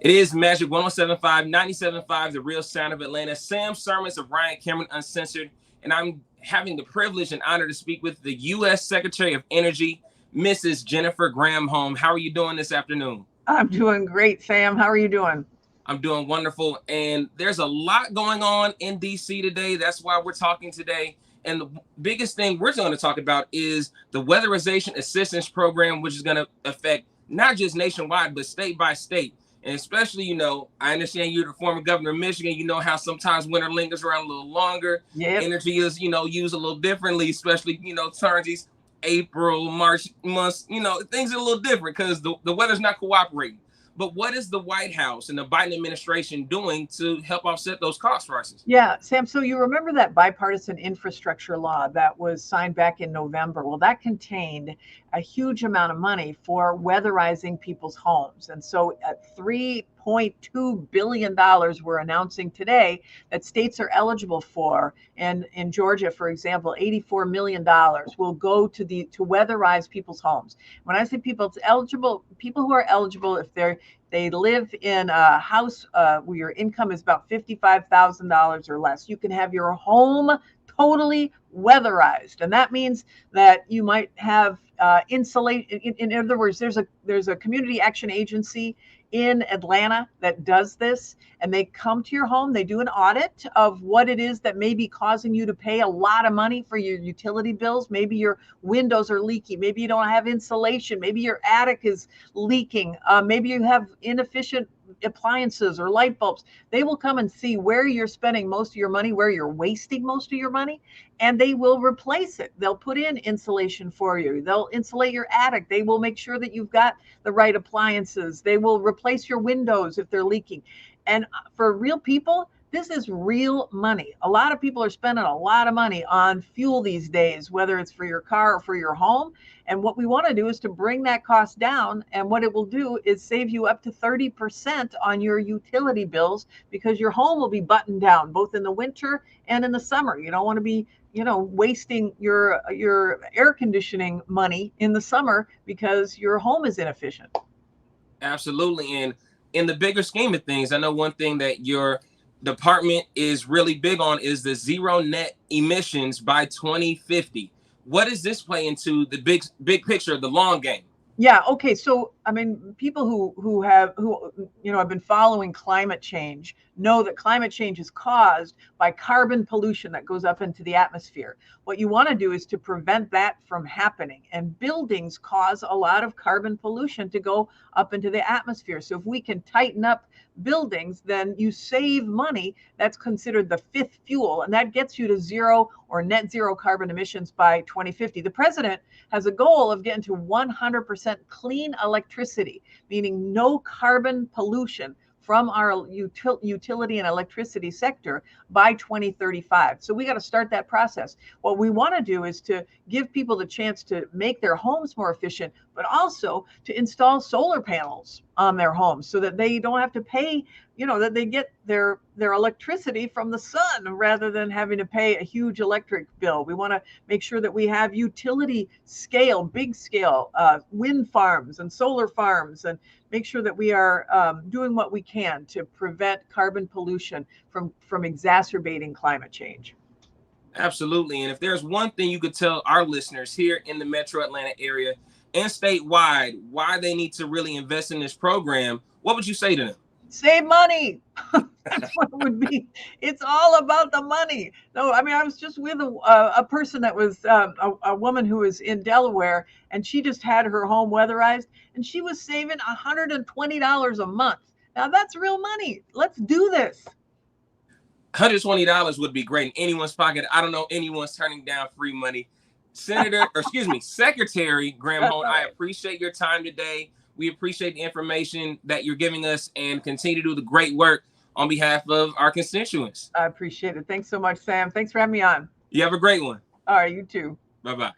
It is Magic 107.5, 97.5, the real sound of Atlanta. Sam Sirmons of Ryan Cameron Uncensored, and I'm having the privilege and honor to speak with the U.S. Secretary of Energy, Mrs. Jennifer Granholm. How are you doing this afternoon? I'm doing great, Sam. How are you doing? I'm doing wonderful, and there's a lot going on in D.C. today. That's why we're talking today. And the biggest thing we're going to talk about is the Weatherization Assistance Program, which is going to affect not just nationwide, but state by state. And especially, I understand you're the former governor of Michigan. You know how sometimes winter lingers around a little longer. Yep. Energy is, used a little differently, especially, turns these April, March months, things are a little different because the weather's not cooperating. But what is the White House and the Biden administration doing to help offset those cost rises? Yeah, Sam, so you remember that bipartisan infrastructure law that was signed back in November? Well, that contained a huge amount of money for weatherizing people's homes. And so at $3.2 billion we're announcing today that states are eligible for. And in Georgia, for example, $84 million will go to weatherize people's homes. When I say people, it's eligible, people who are eligible if they live in a house where your income is about $55,000 or less. You can have your home totally weatherized, and that means that you might have insulate. In other words, there's a community action agency in Atlanta that does this, and they come to your home. They do an audit of what it is that may be causing you to pay a lot of money for your utility bills. Maybe your windows are leaky. Maybe you don't have insulation. Maybe your attic is leaking. Maybe you have inefficient appliances or light bulbs. They will come and see where you're spending most of your money, where you're wasting most of your money, and they will replace it. They'll put in insulation for you. They'll insulate your attic. They will make sure that you've got the right appliances. They will replace your windows if they're leaking. And for real people, this is real money. A lot of people are spending a lot of money on fuel these days, whether it's for your car or for your home. And what we want to do is to bring that cost down. And what it will do is save you up to 30% on your utility bills because your home will be buttoned down both in the winter and in the summer. You don't want to be wasting your air conditioning money in the summer because your home is inefficient. Absolutely. And in the bigger scheme of things, I know one thing that your department is really big on is the zero net emissions by 2050. What does this play into the big picture of the long game? Yeah. Okay. So, I mean, people who have been following climate change know that climate change is caused by carbon pollution that goes up into the atmosphere. What you want to do is to prevent that from happening. And buildings cause a lot of carbon pollution to go up into the atmosphere. So if we can tighten up buildings, then you save money. That's considered the fifth fuel, and that gets you to zero or net zero carbon emissions by 2050. The president has a goal of getting to 100% clean electricity, meaning no carbon pollution from our utility and electricity sector by 2035. So we got to start that process. What we want to do is to give people the chance to make their homes more efficient, but also to install solar panels on their homes so that they don't have to pay, that they get their electricity from the sun rather than having to pay a huge electric bill. We want to make sure that we have utility scale, big scale wind farms and solar farms, and make sure that we are doing what we can to prevent carbon pollution from exacerbating climate change. Absolutely. And if there's one thing you could tell our listeners here in the metro Atlanta area and statewide why they need to really invest in this program, what would you say to them? Save money. That's what it would be. It's all about the money. No, I mean, I was just with a person that was a woman who was in Delaware, and she just had her home weatherized, and she was saving $120 a month. Now that's real money. Let's do this. $120 would be great in anyone's pocket. I don't know anyone's turning down free money. Secretary Granholm, I appreciate your time today. We appreciate the information that you're giving us and continue to do the great work on behalf of our constituents. I appreciate it. Thanks so much, Sam. Thanks for having me on. You have a great one. All right, you too. Bye-bye.